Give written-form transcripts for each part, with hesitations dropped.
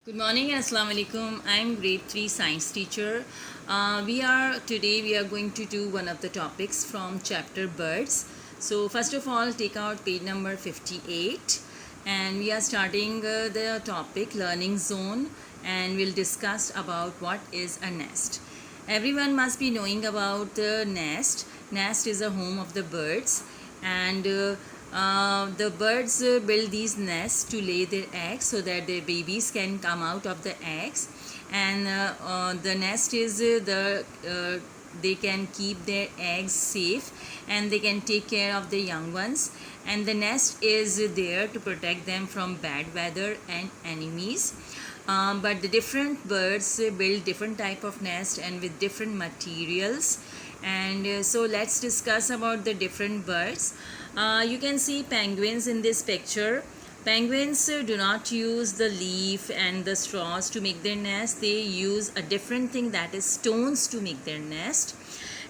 Good morning and Assalamu alaikum. I'm grade 3 science teacher. We are going to do one of the topics from chapter birds. So first of all, take out page number 58 and we are starting the topic learning zone, and we'll discuss about what is a nest. Everyone must be knowing about the nest. Nest is a home of the birds, and the birds build these nests to lay their eggs so that their babies can come out of the eggs. And the nest is they can keep their eggs safe, and they can take care of the young ones, and the nest is there to protect them from bad weather and enemies. But the different birds build different type of nest and with different materials, and so let's discuss about the different birds. You can see penguins in this picture. Penguins do not use the leaf and the straws to make their nest. They use a different thing, that is stones, to make their nest.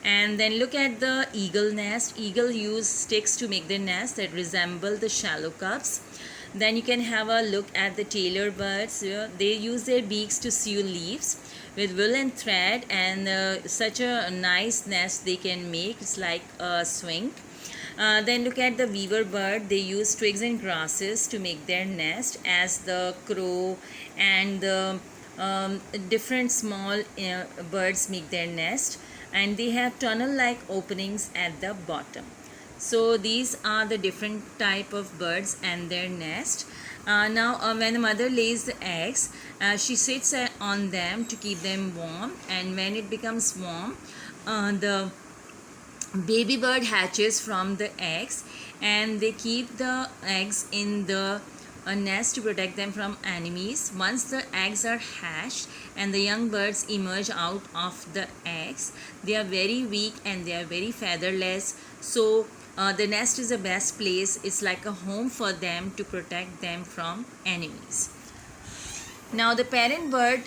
And then look at the eagle nest. Eagle use sticks to make their nest that resemble the shallow cups. Then you can have a look at the tailor birds. They use their beaks to sew leaves with wool and thread, and such a nice nest they can make. It's like a swing. Then look at the weaver bird. They use twigs and grasses to make their nest, as the crow and the different small birds make their nest, and they have tunnel like openings at the bottom. So these are the different type of birds and their nest. Now when the mother lays the eggs, she sits on them to keep them warm, and when it becomes warm, the baby bird hatches from the eggs, and they keep the eggs in the nest to protect them from enemies. Once the eggs are hatched and the young birds emerge out of the eggs, they are very weak and they are very featherless. So the nest is the best place. It's like a home for them to protect them from enemies. Now the parent bird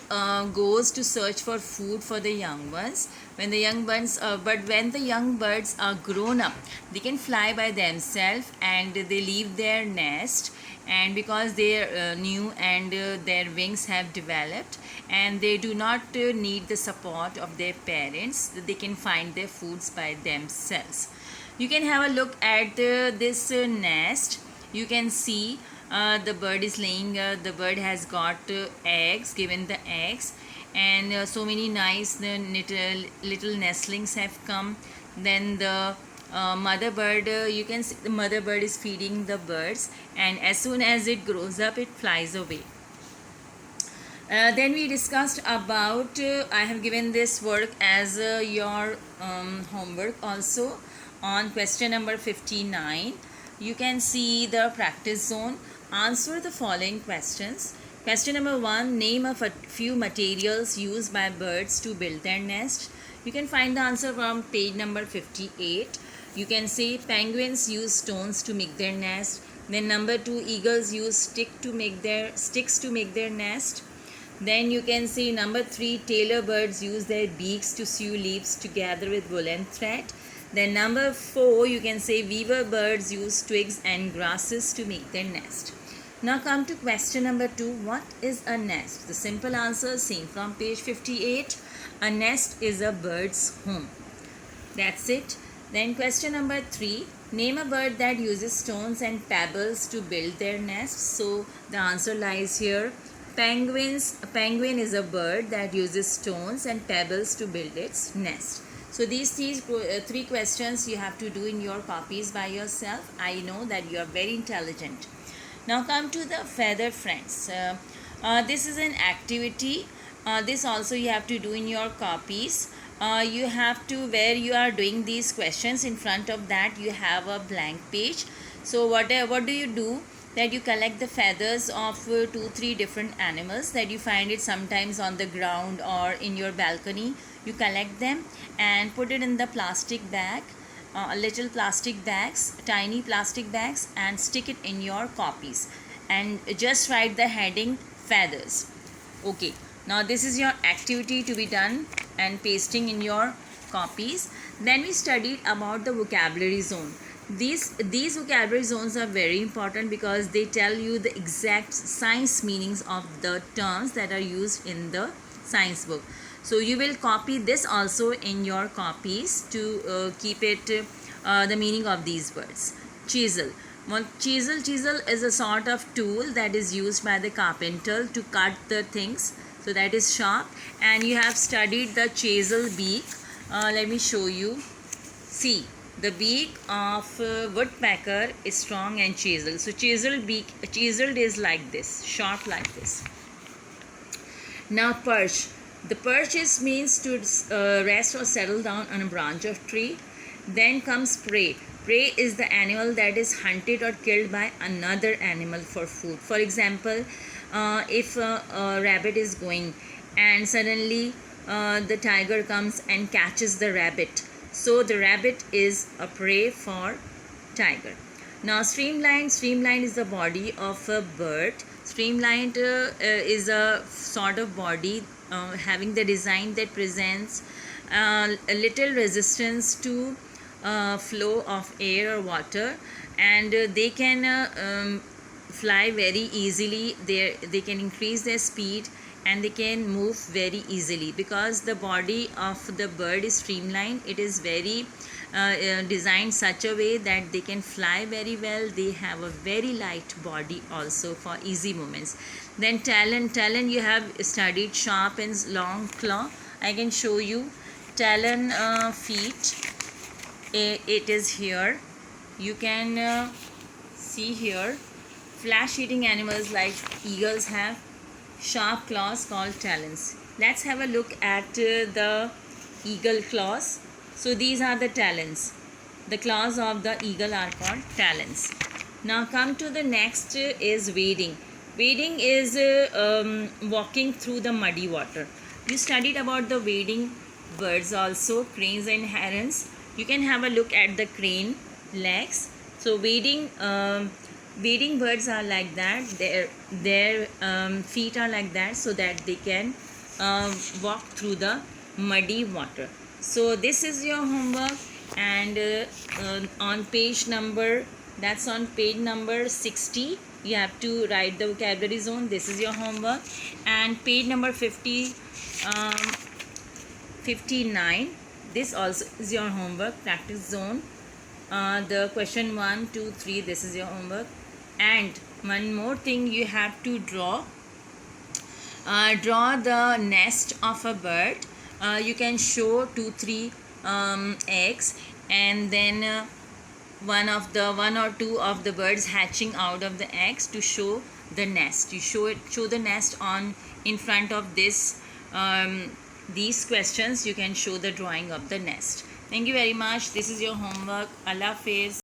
goes to search for food for the young ones. When the young birds, but when the young birds are grown up, they can fly by themselves and they leave their nest. And because they are new and their wings have developed, and they do not need the support of their parents, they can find their foods by themselves. You can have a look at this nest. You can see the bird is laying. The bird has got eggs, given the eggs, and so many nice little nestlings have come. Then the mother bird, you can see the mother bird is feeding the birds, and as soon as it grows up, it flies away. Then we discussed about, I have given this work as your homework also on question number 59. You can see the practice zone. Answer the following questions. Question number 1, name a few materials used by birds to build their nest. You can find the answer from page number 58. You can say penguins use stones to make their nest. Then number 2, eagles use sticks to make their nest. Then you can see number 3, tailor birds use their beaks to sew leaves together with wool and thread. Then number 4, you can say weaver birds use twigs and grasses to make their nest. Now come to question number 2. What is a nest? The simple answer seen from page 58. A nest is a bird's home. That's it. Then question number 3. Name a bird that uses stones and pebbles to build their nest. So the answer lies here. A penguin is a bird that uses stones and pebbles to build its nest. So these three questions you have to do in your copies by yourself. I know that you are very intelligent. Now come to the feather friends. This is an activity. This also you have to do in your copies. You have to, where you are doing these questions, in front of that you have a blank page. So what do you do? That you collect the feathers of 2-3 different animals that you find it sometimes on the ground or in your balcony. You collect them and put it in the plastic bag, little plastic bags, tiny plastic bags, and stick it in your copies, and just write the heading feathers. Okay, now this is your activity to be done and pasting in your copies. Then we studied about the vocabulary zone. These vocabulary zones are very important because they tell you the exact science meanings of the terms that are used in the science book. So you will copy this also in your copies to keep it the meaning of these words. Chisel. Chisel is a sort of tool that is used by the carpenter to cut the things. So that is sharp. And you have studied the chisel beak. Let me show you. See, the beak of woodpecker is strong and chiseled. So chiseled is like this, sharp like this. Now perch. The perch means to rest or settle down on a branch of tree. Then comes prey. Prey is the animal that is hunted or killed by another animal for food. For example, if a rabbit is going and suddenly the tiger comes and catches the rabbit. So the rabbit is a prey for tiger. Now streamline is the body of a bird. Streamlined is a sort of body having the design that presents a little resistance to flow of air or water, and they can fly very easily. They can increase their speed and they can move very easily because the body of the bird is streamlined. It is very designed such a way that they can fly very well. They have a very light body also for easy movements. Then talon you have studied, sharp and long claw. I can show you talon feet. It is here. You can see here. Flesh eating animals like eagles have sharp claws called talons. Let's have a look at the eagle claws. So these are the talons. The claws of the eagle are called talons. Now come to the next is wading. Wading is walking through the muddy water. You studied about the wading birds also, cranes and herons. You can have a look at the crane legs. So wading birds are like that. Their feet are like that so that they can walk through the muddy water. So this is your homework, and on page number 60 you have to write the vocabulary zone. This is your homework. And page number 59, this also is your homework, practice zone. The question 1, 2, 3, this is your homework. And one more thing, you have to draw the nest of a bird. You can show 2-3 eggs, and then one or two of the birds hatching out of the eggs to show the nest. You show the nest in front of these questions. You can show the drawing of the nest. Thank you very much. This is your homework. Allah Hafiz.